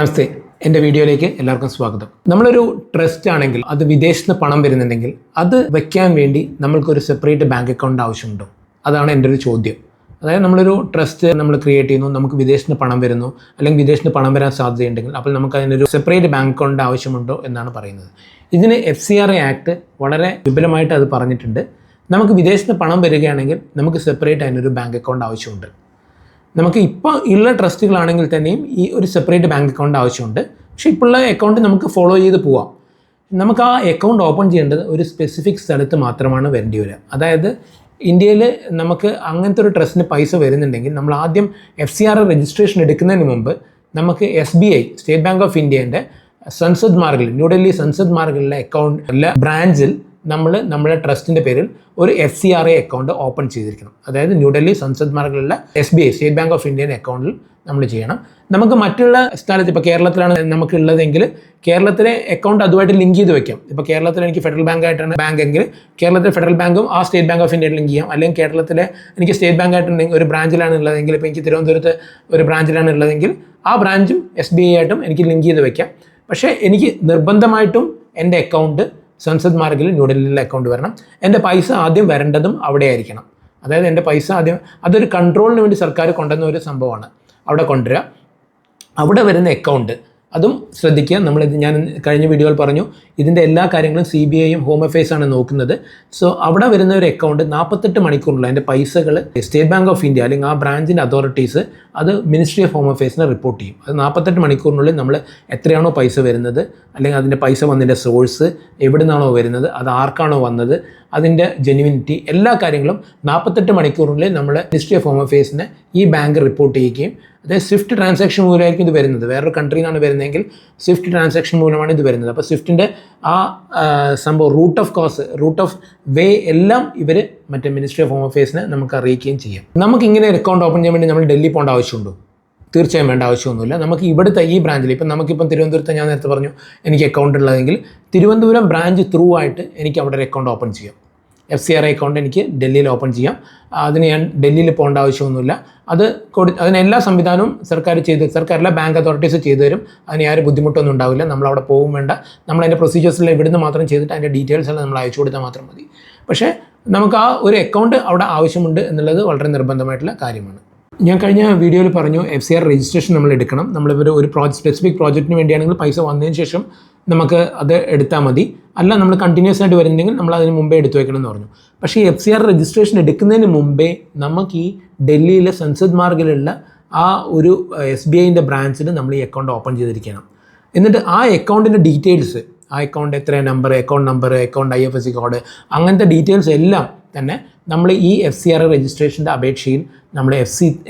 നമസ്തേ, എൻ്റെ വീഡിയോയിലേക്ക് എല്ലാവർക്കും സ്വാഗതം. നമ്മളൊരു ട്രസ്റ്റ് ആണെങ്കിൽ അത് വിദേശത്ത് പണം വരുന്നുണ്ടെങ്കിൽ അത് വെക്കാൻ വേണ്ടി നമ്മൾക്കൊരു സെപ്പറേറ്റ് ബാങ്ക് അക്കൗണ്ട് ആവശ്യമുണ്ടോ? അതാണ് എൻ്റെ ഒരു ചോദ്യം. അതായത് നമ്മളൊരു ട്രസ്റ്റ് നമ്മൾ ക്രിയേറ്റ് ചെയ്യുന്നു, നമുക്ക് വിദേശത്ത് പണം വരുന്നു, അല്ലെങ്കിൽ വിദേശത്ത് പണം വരാൻ സാധ്യതയുണ്ടെങ്കിൽ അപ്പോൾ നമുക്ക് അതിനൊരു സെപ്പറേറ്റ് ബാങ്ക് അക്കൗണ്ട് ആവശ്യമുണ്ടോ എന്നാണ് പറയുന്നത്. ഇതിന് FCRA ആക്ട് വളരെ വിപുലമായിട്ട് അത് പറഞ്ഞിട്ടുണ്ട്. നമുക്ക് വിദേശത്ത് പണം വരികയാണെങ്കിൽ നമുക്ക് സെപ്പറേറ്റ് അതിനൊരു ബാങ്ക് അക്കൗണ്ട് ആവശ്യമുണ്ട്. നമുക്ക് ഇപ്പോൾ ഉള്ള ട്രസ്റ്റുകളാണെങ്കിൽ തന്നെയും ഈ ഒരു സെപ്പറേറ്റ് ബാങ്ക് അക്കൗണ്ട് ആവശ്യമുണ്ട്. പക്ഷേ ഇപ്പോഴുള്ള അക്കൗണ്ട് നമുക്ക് ഫോളോ ചെയ്ത് പോവാം. നമുക്ക് ആ അക്കൗണ്ട് ഓപ്പൺ ചെയ്യേണ്ടത് ഒരു സ്പെസിഫിക് സ്ഥലത്ത് മാത്രമാണ് വരേണ്ടി വരിക. അതായത് ഇന്ത്യയിൽ നമുക്ക് അങ്ങനത്തെ ഒരു ട്രസ്റ്റിന് പൈസ വരുന്നുണ്ടെങ്കിൽ നമ്മൾ ആദ്യം FCRA രജിസ്ട്രേഷൻ എടുക്കുന്നതിന് മുമ്പ് നമുക്ക് SBI സ്റ്റേറ്റ് ബാങ്ക് ഓഫ് ഇന്ത്യൻ്റെ സൻസദ് മാർഗിൽ, ന്യൂഡൽഹി സൻസദ് മാർഗിലെ അക്കൗണ്ടിലെ ബ്രാഞ്ചിൽ നമ്മുടെ ട്രസ്റ്റിൻ്റെ പേരിൽ ഒരു FCRA അക്കൗണ്ട് ഓപ്പൺ ചെയ്തിരിക്കണം. അതായത് ന്യൂഡൽഹി സൻസദ് മാർഗിലുള്ള SBI State Bank of Indian അക്കൗണ്ടിൽ നമ്മൾ ചെയ്യണം. നമുക്ക് മറ്റുള്ള സ്ഥലത്ത് ഇപ്പോൾ കേരളത്തിലാണ് നമുക്ക് ഉള്ളതെങ്കിൽ കേരളത്തിലെ അക്കൗണ്ട് അതുമായിട്ട് ലിങ്ക് ചെയ്ത് വെക്കാം. ഇപ്പോൾ കേരളത്തിൽ എനിക്ക് ഫെഡറൽ ബാങ്ക് ആയിട്ടാണ് ബാങ്ക് എങ്കിൽ കേരളത്തിലെ ഫെഡറൽ ബാങ്കും ആ സ്റ്റേറ്റ് ബാങ്ക് ഓഫ് ഇന്ത്യയിൽ ലിങ്ക് ചെയ്യാം. അല്ലെങ്കിൽ കേരളത്തിലെ എനിക്ക് സ്റ്റേറ്റ് ബാങ്ക് ആയിട്ടുണ്ടെങ്കിൽ ഒരു ബ്രാഞ്ചിലാണ് ഉള്ളതെങ്കിൽ, ഇപ്പോൾ എനിക്ക് തിരുവനന്തപുരത്ത് ഒരു ബ്രാഞ്ചിലാണ് ഉള്ളതെങ്കിൽ ആ ബ്രാഞ്ചും SBI ആയിട്ടും എനിക്ക് ലിങ്ക് ചെയ്ത് വെക്കാം. പക്ഷേ എനിക്ക് നിർബന്ധമായിട്ടും എൻ്റെ അക്കൗണ്ട് സൻസദ് മാർഗിൽ ന്യൂഡൽഹിയിലെ അക്കൗണ്ട് വരണം. എൻ്റെ പൈസ ആദ്യം വരേണ്ടതും അവിടെ ആയിരിക്കണം. അതായത് എൻ്റെ പൈസ ആദ്യം അതൊരു കൺട്രോളിന് വേണ്ടി സർക്കാർ കൊണ്ടുവന്ന ഒരു സംഭവമാണ്. അവിടെ കൊണ്ടുവരിക, അവിടെ വരുന്ന അക്കൗണ്ട് അതും ശ്രദ്ധിക്കുക. ഞാൻ കഴിഞ്ഞ വീഡിയോയിൽ പറഞ്ഞു ഇതിൻ്റെ എല്ലാ കാര്യങ്ങളും CBIയും ഹോം അഫയേഴ്സാണ് നോക്കുന്നത്. സോ അവിടെ വരുന്ന ഒരു അക്കൗണ്ട് 48 മണിക്കൂറിനുള്ള അതിൻ്റെ പൈസകൾ സ്റ്റേറ്റ് ബാങ്ക് ഓഫ് ഇന്ത്യ അല്ലെങ്കിൽ ആ ബ്രാഞ്ചിൻ്റെ അതോറിറ്റീസ് അത് മിനിസ്ട്രി ഓഫ് ഹോം അഫയേഴ്സിനെ റിപ്പോർട്ട് ചെയ്യും. അത് 48 മണിക്കൂറിനുള്ളിൽ നമ്മൾ എത്രയാണോ പൈസ വരുന്നത്, അല്ലെങ്കിൽ അതിൻ്റെ പൈസ വന്നതിൻ്റെ സോഴ്സ് എവിടെ നിന്നാണോ വരുന്നത്, അത് ആർക്കാണോ വന്നത്, അതിൻ്റെ ജെന്യുവിനിറ്റി, എല്ലാ കാര്യങ്ങളും 48 മണിക്കൂറിനുള്ളിൽ നമ്മൾ മിനിസ്ട്രി ഓഫ് ഹോം അഫയേഴ്സിനെ ഈ ബാങ്ക് റിപ്പോർട്ട് ചെയ്യുകയും അതായത് സ്വിഫ്റ്റ് ട്രാൻസാക്ഷൻ മൂലമായിരിക്കും ഇത് വരുന്നത്. വേറൊരു കൺട്രിയിൽ നിന്നാണ് വരുന്നതെങ്കിൽ സ്വിഫ്റ്റ് ട്രാൻസാക്ഷൻ മൂലമാണ് ഇത് വരുന്നത്. അപ്പോൾ സ്വിഫ്റ്റിൻ്റെ ആ സംഭവം റൂട്ട് ഓഫ് വേ എല്ലാം ഇവർ മറ്റേ മിനിസ്ട്രി ഓഫ് ഹോം അഫയേഴ്സിനെ നമുക്ക് അറിയിക്കുകയും ചെയ്യാം. നമുക്കിങ്ങനെ ഒരു അക്കൗണ്ട് ഓപ്പൺ ചെയ്യാൻ വേണ്ടി നമ്മൾ ഡൽഹി പോകേണ്ട ആവശ്യമുണ്ടോ? തീർച്ചയായും വേണ്ട ആവശ്യമൊന്നുമില്ല. നമുക്ക് ഇവിടുത്തെ ഈ ബ്രാഞ്ചിൽ നമുക്കിപ്പം തിരുവനന്തപുരത്ത് ഞാൻ നേരത്തെ പറഞ്ഞു എനിക്ക് അക്കൗണ്ട് ഉള്ളതെങ്കിൽ തിരുവനന്തപുരം ബ്രാഞ്ച് ത്രൂ ആയിട്ട് എനിക്ക് അവിടെ ഒരു അക്കൗണ്ട് ഓപ്പൺ ചെയ്യാം. FCRA അക്കൗണ്ട് എനിക്ക് ഡൽഹിയിൽ ഓപ്പൺ ചെയ്യാം. അതിന് ഞാൻ ഡൽഹിയിൽ പോകേണ്ട ആവശ്യമൊന്നുമില്ല. അതിനെല്ലാ സംവിധാനവും സർക്കാരിലെ ബാങ്ക് അതോറിറ്റീസ് ചെയ്തു തരും. അതിന് ആരും ബുദ്ധിമുട്ടൊന്നും ഉണ്ടാവില്ല. നമ്മളവിടെ പോകും വേണ്ട. നമ്മളതിൻ്റെ പ്രൊസീജിയേഴ്സിൽ ഇവിടുന്ന് മാത്രം ചെയ്തിട്ട് അതിൻ്റെ ഡീറ്റെയിൽസ് എല്ലാം നമ്മൾ അയച്ചു കൊടുത്താൽ മാത്രം മതി. പക്ഷേ നമുക്ക് ആ ഒരു അക്കൗണ്ട് അവിടെ ആവശ്യമുണ്ട് എന്നുള്ളത് വളരെ നിർബന്ധമായിട്ടുള്ള കാര്യമാണ്. ഞാൻ കഴിഞ്ഞ വീഡിയോയിൽ പറഞ്ഞു FCRA രജിസ്ട്രേഷൻ നമ്മൾ എടുക്കണം. ഒരു സ്പെസിഫിക് പ്രോജക്റ്റിന് വേണ്ടിയാണെങ്കിൽ പൈസ വന്നതിന് ശേഷം നമുക്ക് അത് എടുത്താൽ മതി. അല്ല നമ്മൾ കണ്ടിന്യൂസ് ആയിട്ട് വരുന്നുണ്ടെങ്കിൽ നമ്മൾ അതിന് മുമ്പേ എടുത്തു വെക്കണം എന്ന് പറഞ്ഞു. പക്ഷേ ഈ FCRA രജിസ്ട്രേഷൻ എടുക്കുന്നതിന് മുമ്പേ നമുക്ക് ഈ ഡൽഹിയിലെ സൻസദ് മാർഗിലുള്ള ആ ഒരു SBIൻ്റെ ബ്രാഞ്ചിൽ നമ്മൾ ഈ അക്കൗണ്ട് ഓപ്പൺ ചെയ്തിരിക്കണം. എന്നിട്ട് ആ അക്കൗണ്ടിൻ്റെ ഡീറ്റെയിൽസ്, ആ അക്കൗണ്ട് എത്ര നമ്പർ, അക്കൗണ്ട് IFSC കോഡ്, അങ്ങനത്തെ ഡീറ്റെയിൽസ് എല്ലാം തന്നെ നമ്മൾ ഈ FCRA രജിസ്ട്രേഷൻ്റെ അപേക്ഷയിൽ നമ്മൾ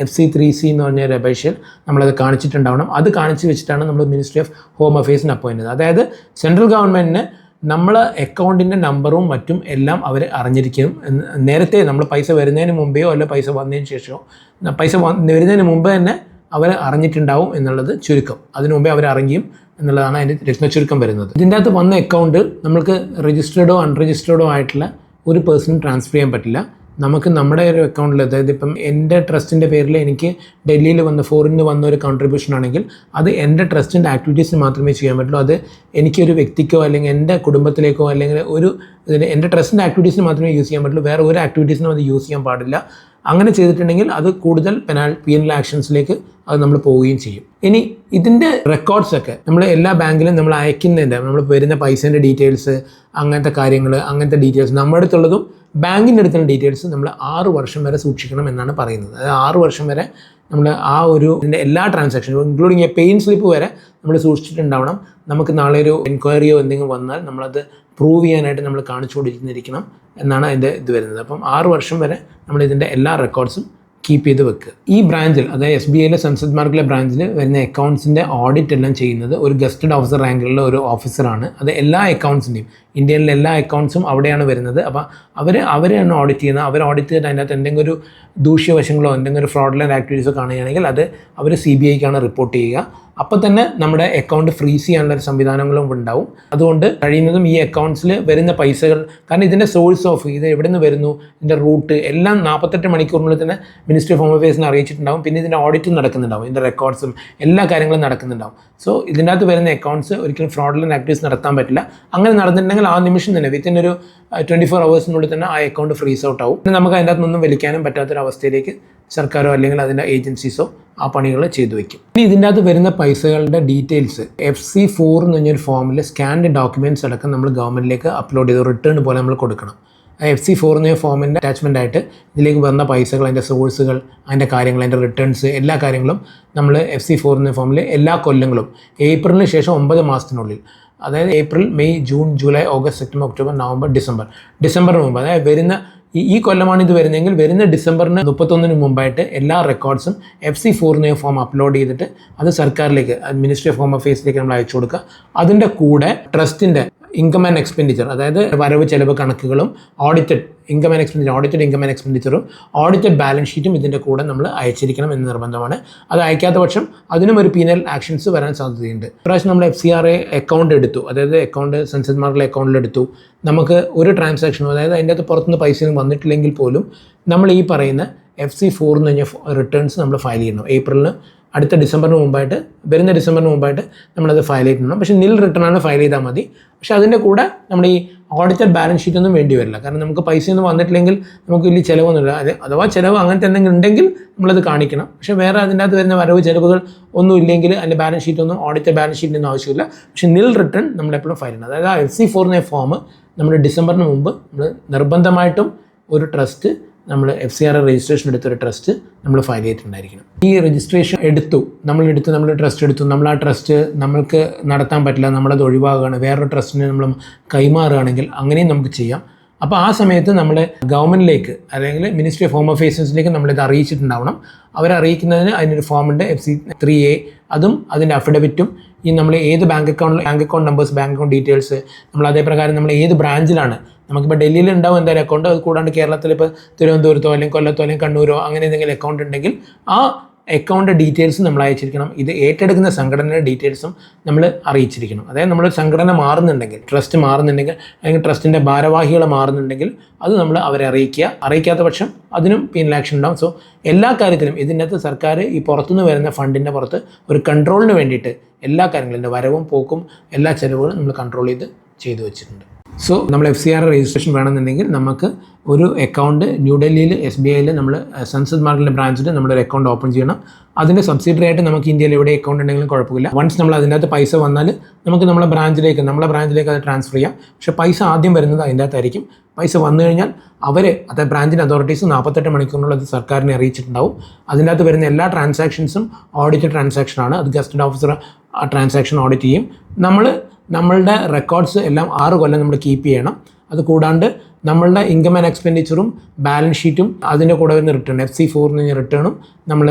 FC3C എന്ന് പറഞ്ഞ ഒരു അപേക്ഷയിൽ നമ്മളത് കാണിച്ചിട്ടുണ്ടാവണം. അത് കാണിച്ച് വെച്ചിട്ടാണ് നമ്മൾ മിനിസ്ട്രി ഓഫ് ഹോം അഫയേഴ്സിന് അപ്പോയിൻ്റ് ചെയ്തത്. അതായത് സെൻട്രൽ ഗവൺമെൻറ്റിന് നമ്മളെ അക്കൗണ്ടിൻ്റെ നമ്പറും മറ്റും എല്ലാം അവർ അറിഞ്ഞിരിക്കും. നേരത്തെ നമ്മൾ പൈസ വരുന്നതിന് മുമ്പെയോ അല്ല പൈസ വന്നതിന് ശേഷമോ, പൈസ വരുന്നതിന് മുമ്പ് തന്നെ അവർ അറിഞ്ഞിട്ടുണ്ടാവും എന്നുള്ളത് ചുരുക്കം. അതിനു മുമ്പേ അവർ അറിയും എന്നുള്ളതാണ് അതിൻ്റെ രത്നച്ചുരുക്കം വരുന്നത്. ഇതിൻ്റെ അകത്ത് വന്ന അക്കൗണ്ട് നമ്മൾക്ക് രജിസ്റ്റേർഡോ അൺരജിസ്റ്റേർഡോ ആയിട്ടുള്ള ഒരു പേഴ്സണും ട്രാൻസ്ഫർ ചെയ്യാൻ പറ്റില്ല. നമുക്ക് നമ്മുടെ ഒരു അക്കൗണ്ടിൽ, അതായത് ഇപ്പം എൻ്റെ ട്രസ്റ്റിൻ്റെ പേരിൽ എനിക്ക് ഡൽഹിയിൽ ഫോറിന് വന്ന ഒരു കോൺട്രിബ്യൂഷൻ ആണെങ്കിൽ അത് എൻ്റെ ട്രസ്റ്റിൻ്റെ ആക്ടിവിറ്റീസിന് മാത്രമേ ചെയ്യാൻ പറ്റുള്ളൂ. അത് എനിക്കൊരു വ്യക്തിക്കോ അല്ലെങ്കിൽ എൻ്റെ കുടുംബത്തിലേക്കോ അല്ലെങ്കിൽ എൻ്റെ ട്രസ്റ്റിൻ്റെ ആക്ടിവിറ്റീസിന് മാത്രമേ യൂസ് ചെയ്യാൻ പറ്റുള്ളൂ. വേറെ ഒരു ആക്ടിവിറ്റീസിനും അത് യൂസ് ചെയ്യാൻ പാടില്ല. അങ്ങനെ ചെയ്തിട്ടുണ്ടെങ്കിൽ അത് കൂടുതൽ പീനൽ ആക്ഷൻസിലേക്ക് അത് നമ്മൾ പോവുകയും ചെയ്യും. ഇനി ഇതിൻ്റെ റെക്കോർഡ്സൊക്കെ നമ്മൾ എല്ലാ ബാങ്കിലും നമ്മൾ അയക്കുന്നതിൻ്റെ, നമ്മൾ വരുന്ന പൈസേൻ്റെ ഡീറ്റെയിൽസ്, അങ്ങനത്തെ ഡീറ്റെയിൽസ് നമ്മുടെ അടുത്തുള്ളതും ബാങ്കിൻ്റെ അടുത്തുള്ള ഡീറ്റെയിൽസ് നമ്മൾ 6 വർഷം വരെ സൂക്ഷിക്കണം എന്നാണ് പറയുന്നത്. അതായത് 6 വർഷം വരെ നമ്മൾ ആ ഇതിൻ്റെ എല്ലാ ട്രാൻസാക്ഷനും ഇൻക്ലൂഡിങ് പെയിൻ സ്ലിപ്പ് വരെ നമ്മൾ സൂക്ഷിച്ചിട്ടുണ്ടാവണം. നമുക്ക് നാളെ ഒരു എൻക്വയറിയോ എന്തെങ്കിലും വന്നാൽ നമ്മളത് പ്രൂവ് ചെയ്യാനായിട്ട് നമ്മൾ കാണിച്ചുകൊണ്ടിരിക്കണം എന്നാണ് അതിൻ്റെ ഇത് വരുന്നത്. അപ്പം 6 വർഷം വരെ നമ്മൾ ഇതിൻ്റെ എല്ലാ റെക്കോർഡ്സും കീപ്പ് ചെയ്ത് വെക്കുക. ഈ ബ്രാഞ്ചിൽ, അതായത് SBIയിലെ സൻസദ് മാർഗിലെ ബ്രാഞ്ചിൽ വരുന്ന അക്കൗണ്ട്സിൻ്റെ ഓഡിറ്റ് എല്ലാം ചെയ്യുന്നത് ഒരു ഗസ്റ്റഡ് ഓഫീസർ റാങ്കിലുള്ള ഒരു ഓഫീസറാണ്. അത് എല്ലാ അക്കൗണ്ട്സിൻ്റെയും, ഇന്ത്യയിലെ എല്ലാ അക്കൗണ്ട്സും അവിടെയാണ് വരുന്നത്. അപ്പോൾ അവരാണ് ഓഡിറ്റ് ചെയ്യുന്നത്. അവർ ഓഡിറ്റ് ചെയ്തിട്ട് അതിനകത്ത് എന്തെങ്കിലും ഒരു ദൂഷ്യവശങ്ങളോ എന്തെങ്കിലും ഒരു ഫ്രോഡുലന്റ് ആക്ടിവിറ്റീസോ കാണുകയാണെങ്കിൽ അത് അവർ CBIക്കാണ് റിപ്പോർട്ട് ചെയ്യുക. അപ്പോൾ തന്നെ നമ്മുടെ അക്കൗണ്ട് ഫ്രീസ് ചെയ്യാനുള്ള ഒരു സംവിധാനങ്ങളും ഉണ്ടാവും. അതുകൊണ്ട് കഴിയുന്നതും ഈ അക്കൗണ്ട്സിൽ വരുന്ന പൈസകൾ, കാരണം ഇതിൻ്റെ സോഴ്സ് ഓഫ് ഇത് എവിടെ നിന്ന് വരുന്നു, ഇതിൻ്റെ റൂട്ട് എല്ലാം 48 മണിക്കൂറിനുള്ളിൽ തന്നെ മിനിസ്ട്രി ഓഫ് ഹോം അഫയേഴ്സിന് അറിയിച്ചിട്ടുണ്ടാവും. പിന്നെ ഇതിൻ്റെ ഓഡിറ്റും നടക്കുന്നുണ്ടാവും, ഇതിൻ്റെ റെക്കോർഡ്സും എല്ലാ കാര്യങ്ങളും നടക്കുന്നുണ്ടാവും. സോ ഇതിൻ്റെ അകത്ത് വരുന്ന അക്കൗണ്ട്സ് ഒരിക്കലും ഫ്രോഡുലന്റ് ആക്ടിവിറ്റീസ് നടത്താൻ പറ്റില്ല. അങ്ങനെ നടന്നിട്ടുണ്ടെങ്കിൽ ആ നിമിഷം തന്നെ വിത്തിൻ ഒരു 24 hours തന്നെ ആ അക്കൗണ്ട് ഫ്രീസ് ഔട്ട് ആവും. പിന്നെ നമുക്ക് അതിൻ്റെ അകത്തൊന്നും വലിക്കാനും പറ്റാത്തൊരവസ്ഥയിലേക്ക് സർക്കാരോ അല്ലെങ്കിൽ അതിൻ്റെ ഏജൻസീസോ ആ പണികൾ ചെയ്തു വയ്ക്കും. ഇനി ഇതിൻ്റെ അകത്ത് വരുന്ന പൈസകളുടെ ഡീറ്റെയിൽസ് FC4 എന്ന് പറഞ്ഞൊരു ഫോമിൽ സ്കാൻഡ് ഡോക്യുമെൻറ്റ്സ് അടക്കം നമ്മൾ ഗവൺമെൻറ്റിലേക്ക് അപ്ലോഡ് ചെയ്ത് റിട്ടേൺ പോലെ നമ്മൾ കൊടുക്കണം. FC4 എന്ന ഫോമിൻ്റെ അറ്റാച്ച്മെൻ്റ് ആയിട്ട് ഇതിലേക്ക് വരുന്ന പൈസകൾ, അതിൻ്റെ സോഴ്സുകൾ, അതിൻ്റെ കാര്യങ്ങൾ, അതിൻ്റെ റിട്ടേൺസ്, എല്ലാ കാര്യങ്ങളും നമ്മൾ FC4 എന്ന ഫോമിൽ എല്ലാ കൊല്ലങ്ങളും ഏപ്രിലിന് ശേഷം 9 മാസത്തിനുള്ളിൽ, അതായത് April, May, June, July, August, September, October, November, ഡിസംബറിന് മുമ്പ്, അതായത് വരുന്ന ഈ കൊല്ലമാണ് ഇത് വരുന്നതെങ്കിൽ വരുന്ന ഡിസംബറിന് 31 മുമ്പായിട്ട് എല്ലാ റെക്കോർഡ്സും FC4 എന്ന ഫോം അപ്ലോഡ് ചെയ്തിട്ട് അത് സർക്കാരിലേക്ക്, മിനിസ്ട്രി ഓഫ് ഹോം അഫയേഴ്സിലേക്ക് നമ്മൾ അയച്ചു കൊടുക്കുക. അതിൻ്റെ കൂടെ ട്രസ്റ്റിൻ്റെ ഇൻകം ആൻഡ് എക്സ്പെൻഡിച്ചർ, അതായത് വരവ് ചെലവ് കണക്കുകളും ഓഡിറ്റഡ് ഇൻകം ആൻഡ് എക്സ്പെൻഡിച്ചറും ഓഡിറ്റഡ് ബാലൻസ് ഷീറ്റും ഇതിൻ്റെ കൂടെ നമ്മൾ അയച്ചിരിക്കണം എന്ന് നിർബന്ധമാണ്. അത് അയക്കാത്ത പക്ഷം അതിനും ഒരു പീനൽ ആക്ഷൻസ് വരാൻ സാധ്യതയുണ്ട്. ഇപ്രാവശ്യം നമ്മൾ FCRA അക്കൗണ്ട് എടുത്തു, അതായത് അക്കൗണ്ട് സെൻസസ്മാരുടെ അക്കൗണ്ടിലെടുത്തു. നമുക്ക് ഒരു ട്രാൻസാക്ഷനും, അതായത് അതിൻ്റെ അകത്ത് പുറത്തുനിന്ന് പൈസയൊന്നും വന്നിട്ടില്ലെങ്കിൽ പോലും നമ്മൾ ഈ പറയുന്ന FC4 എന്ന് പറഞ്ഞ റിട്ടേൺസ് നമ്മൾ ഫയൽ ചെയ്യണം. ഏപ്രിലിന് അടുത്ത ഡിസംബറിന് മുമ്പായിട്ട്, വരുന്ന ഡിസംബറിന് മുമ്പായിട്ട് നമ്മളത് ഫയൽ ചെയ്തിട്ടുണ്ടാകും. പക്ഷേ നിൽ റിട്ടേണാണ് ഫയൽ ചെയ്താൽ മതി. പക്ഷേ അതിൻ്റെ കൂടെ നമ്മുടെ ഈ ഓഡിറ്റഡ് ബാലൻസ് ഷീറ്റ് ഒന്നും വേണ്ടി വരില്ല. കാരണം നമുക്ക് പൈസയൊന്നും വന്നിട്ടില്ലെങ്കിൽ നമുക്ക് വലിയ ചിലവൊന്നുമില്ല. അഥവാ ചിലവ് അങ്ങനത്തെ എന്തെങ്കിലും ഉണ്ടെങ്കിൽ നമ്മളത് കാണിക്കണം. പക്ഷേ വേറെ അതിൻ്റെ അകത്ത് വരുന്ന വരവ് ചിലവുകൾ ഒന്നും ഇല്ലെങ്കിൽ അതിൻ്റെ ബാലൻസ് ഷീറ്റൊന്നും ഓഡിറ്റഡ് ബാലൻസ് ഷീറ്റിനൊന്നും ആവശ്യമില്ല. പക്ഷേ നിൽ റിട്ടേൺ നമ്മളെപ്പോഴും ഫയൽ ചെയ്യണം. അതായത് FC4 എന്ന ഫോം നമ്മൾ ഡിസംബറിന് മുമ്പ് നമ്മൾ നിർബന്ധമായിട്ടും ഒരു ട്രസ്റ്റ്, നമ്മൾ FCRA രജിസ്ട്രേഷൻ എടുത്തൊരു ട്രസ്റ്റ് നമ്മൾ ഫയൽ ചെയ്തിട്ടുണ്ടായിരിക്കണം. ഈ രജിസ്ട്രേഷൻ നമ്മൾ ട്രസ്റ്റ് എടുത്തു, നമ്മൾ ആ ട്രസ്റ്റ് നമ്മൾക്ക് നടത്താൻ പറ്റില്ല, നമ്മളത് ഒഴിവാകുകയാണ്, വേറൊരു ട്രസ്റ്റിന് നമ്മൾ കൈമാറുകയാണെങ്കിൽ അങ്ങനെയും നമുക്ക് ചെയ്യാം. അപ്പോൾ ആ സമയത്ത് നമ്മൾ ഗവൺമെൻറ്റിലേക്ക് അല്ലെങ്കിൽ മിനിസ്ട്രി ഓഫ് ഹോം അഫയേഴ്സിലേക്ക് നമ്മളിത് അറിയിച്ചിട്ടുണ്ടാവണം. അവരെ അറിയിക്കുന്നതിന് അതിനൊരു ഫോമുണ്ട്, FC3A, അതും അതിൻ്റെ അഫിഡവിറ്റും, ഈ നമ്മൾ ഏത് bank account numbers, bank account details, നമ്മൾ അതേപ്രകാരം നമ്മൾ ഏത് ബ്രാഞ്ചിലാണ്, നമുക്കിപ്പോൾ ഡൽഹിയിൽ ഉണ്ടാവും എന്തായാലും അക്കൗണ്ട്, അത് കൂടാണ്ട് കേരളത്തിൽ ഇപ്പോൾ തിരുവനന്തപുരത്തോ അല്ലെങ്കിൽ കൊല്ലത്തോ അല്ലെങ്കിൽ കണ്ണൂരോ അങ്ങനെ എന്തെങ്കിലും അക്കൗണ്ട് ഉണ്ടെങ്കിൽ ആ അക്കൗണ്ട് ഡീറ്റെയിൽസ് നമ്മൾ അയച്ചിരിക്കണം. ഇത് ഏറ്റെടുക്കുന്ന സംഘടനയുടെ ഡീറ്റെയിൽസും നമ്മൾ അറിയിച്ചിരിക്കണം. അതായത് നമ്മൾ സംഘടന മാറുന്നുണ്ടെങ്കിൽ, ട്രസ്റ്റ് മാറുന്നുണ്ടെങ്കിൽ, അല്ലെങ്കിൽ ട്രസ്റ്റിൻ്റെ ഭാരവാഹികൾ മാറുന്നുണ്ടെങ്കിൽ അത് നമ്മൾ അവരെ അറിയിക്കാത്ത പക്ഷം അതിനും പീനൽ ആക്ഷൻ ഉണ്ടാകും. സോ എല്ലാ കാര്യത്തിലും ഇതിൻ്റെ അകത്ത് സർക്കാർ ഈ പുറത്തുനിന്ന് വരുന്ന ഫണ്ടിൻ്റെ പുറത്ത് ഒരു കൺട്രോളിന് വേണ്ടിയിട്ട് എല്ലാ കാര്യങ്ങളും, എൻ്റെ വരവും പോക്കും എല്ലാ ചിലവുകളും നമ്മൾ കൺട്രോൾ ചെയ്ത് വെച്ചിട്ടുണ്ട്. സോ നമ്മൾ FCRA രജിസ്ട്രേഷൻ വേണമെന്നുണ്ടെങ്കിൽ നമുക്ക് ഒരു അക്കൗണ്ട് ന്യൂഡൽഹിയിൽ SBIയിൽ നമ്മൾ സൻസദ് മാർഗിലെ ബ്രാഞ്ചിൽ നമ്മളൊരു അക്കൗണ്ട് ഓപ്പൺ ചെയ്യണം. അതിൻ്റെ സബ്സിഡറി ആയിട്ട് നമുക്ക് ഇന്ത്യയിൽ എവിടെ അക്കൗണ്ട് ഉണ്ടെങ്കിലും കുഴപ്പമില്ല. വൺസ് നമ്മൾ അതിൻ്റെ അകത്ത് പൈസ വന്നാൽ നമുക്ക് നമ്മളെ ബ്രാഞ്ചിലേക്ക് അത് ട്രാൻസ്ഫർ ചെയ്യാം. പക്ഷേ പൈസ ആദ്യം വരുന്നത് അതിൻ്റെ അകത്തായിരിക്കും. പൈസ വന്നു കഴിഞ്ഞാൽ അത് ബ്രാഞ്ചിൻ്റെ അതോറിറ്റീസ് 48 മണിക്കൂറിനുള്ളിൽ അത് സർക്കാരിനെ അറിയിച്ചിട്ടുണ്ടാവും. അതിൻ്റെ അകത്ത് വരുന്ന എല്ലാ ട്രാൻസാക്ഷൻസും ഓഡിറ്റഡ് ട്രാൻസാക്ഷനാണ്. അത് ഗസ്റ്റഡ് ഓഫീസർ ആ ട്രാൻസാക്ഷൻ ഓഡിറ്റ് ചെയ്യും. നമ്മളുടെ റെക്കോർഡ്സ് എല്ലാം 6 കൊല്ലം നമ്മൾ കീപ്പ് ചെയ്യണം. അത് കൂടാണ്ട് നമ്മളുടെ ഇൻകം ആൻഡ് എക്സ്പെൻഡിച്ചറും ബാലൻസ് ഷീറ്റും അതിൻ്റെ കൂടെ വരുന്ന റിട്ടേൺ, FC4 എന്ന് പറഞ്ഞ റിട്ടേണും നമ്മൾ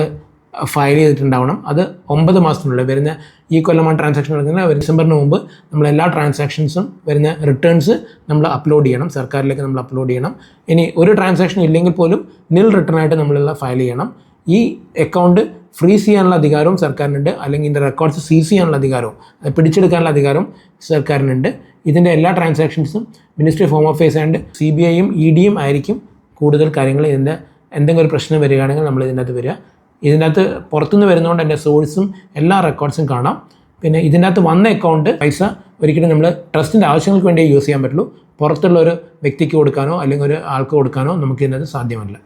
ഫയൽ ചെയ്തിട്ടുണ്ടാവണം. അത് 9 മാസത്തിനുള്ളിൽ വരുന്ന, ഈ കൊല്ലമാണ് ട്രാൻസാക്ഷൻ നടക്കുന്ന ഡിസംബറിന് മുമ്പ് നമ്മൾ എല്ലാ ട്രാൻസാക്ഷൻസും വരുന്ന റിട്ടേൺസ് നമ്മൾ അപ്ലോഡ് ചെയ്യണം, സർക്കാരിലേക്ക് നമ്മൾ അപ്ലോഡ് ചെയ്യണം. ഇനി ഒരു ട്രാൻസാക്ഷൻ ഇല്ലെങ്കിൽ പോലും നിൽ റിട്ടേൺ ആയിട്ട് നമ്മളെല്ലാം ഫയൽ ചെയ്യണം. ഈ അക്കൗണ്ട് ഫ്രീസ് ചെയ്യാനുള്ള അധികാരവും സർക്കാരിനുണ്ട്, അല്ലെങ്കിൽ ഇതിൻ്റെ റെക്കോർഡ്സ് സീസ് ചെയ്യാനുള്ള അധികാരവും, അത് പിടിച്ചെടുക്കാനുള്ള അധികാരവും സർക്കാരിനുണ്ട്. ഇതിൻ്റെ എല്ലാ ട്രാൻസാക്ഷൻസും ministry of home affairs and CBIയും EDയും ആയിരിക്കും കൂടുതൽ കാര്യങ്ങൾ. ഇതിൻ്റെ എന്തെങ്കിലും ഒരു പ്രശ്നം വരികയാണെങ്കിൽ നമ്മൾ ഇതിൻ്റെ അകത്ത് വരിക. ഇതിൻ്റെ അകത്ത് പുറത്തുനിന്ന് വരുന്നതുകൊണ്ട് എൻ്റെ സോഴ്സും എല്ലാ റെക്കോർഡ്സും കാണാം. പിന്നെ ഇതിൻ്റെ അകത്ത് വന്ന അക്കൗണ്ട് പൈസ ഒരിക്കലും നമ്മൾ ട്രസ്റ്റിൻ്റെ ആവശ്യങ്ങൾക്ക് വേണ്ടി യൂസ് ചെയ്യാൻ പറ്റുള്ളൂ. പുറത്തുള്ള ഒരു വ്യക്തിക്ക് കൊടുക്കാനോ അല്ലെങ്കിൽ ഒരു ആൾക്ക് കൊടുക്കാനോ നമുക്ക് ഇതിനകത്ത് സാധ്യമല്ല.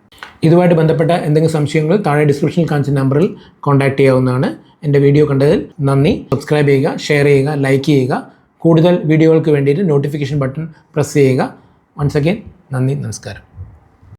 ഇതുമായിട്ട് ബന്ധപ്പെട്ട എന്തെങ്കിലും സംശയങ്ങൾ താഴെ ഡിസ്ക്രിപ്ഷനിൽ കാണിച്ച നമ്പറിൽ കോൺടാക്ട് ചെയ്യാവുന്നതാണ്. എൻ്റെ വീഡിയോ കണ്ടതിൽ നന്ദി. സബ്സ്ക്രൈബ് ചെയ്യുക, ഷെയർ ചെയ്യുക, ലൈക്ക് ചെയ്യുക. കൂടുതൽ വീഡിയോകൾക്ക് വേണ്ടിയിട്ട് നോട്ടിഫിക്കേഷൻ ബട്ടൺ പ്രസ് ചെയ്യുക. വൺസ് അഗൈൻ നന്ദി, നമസ്കാരം.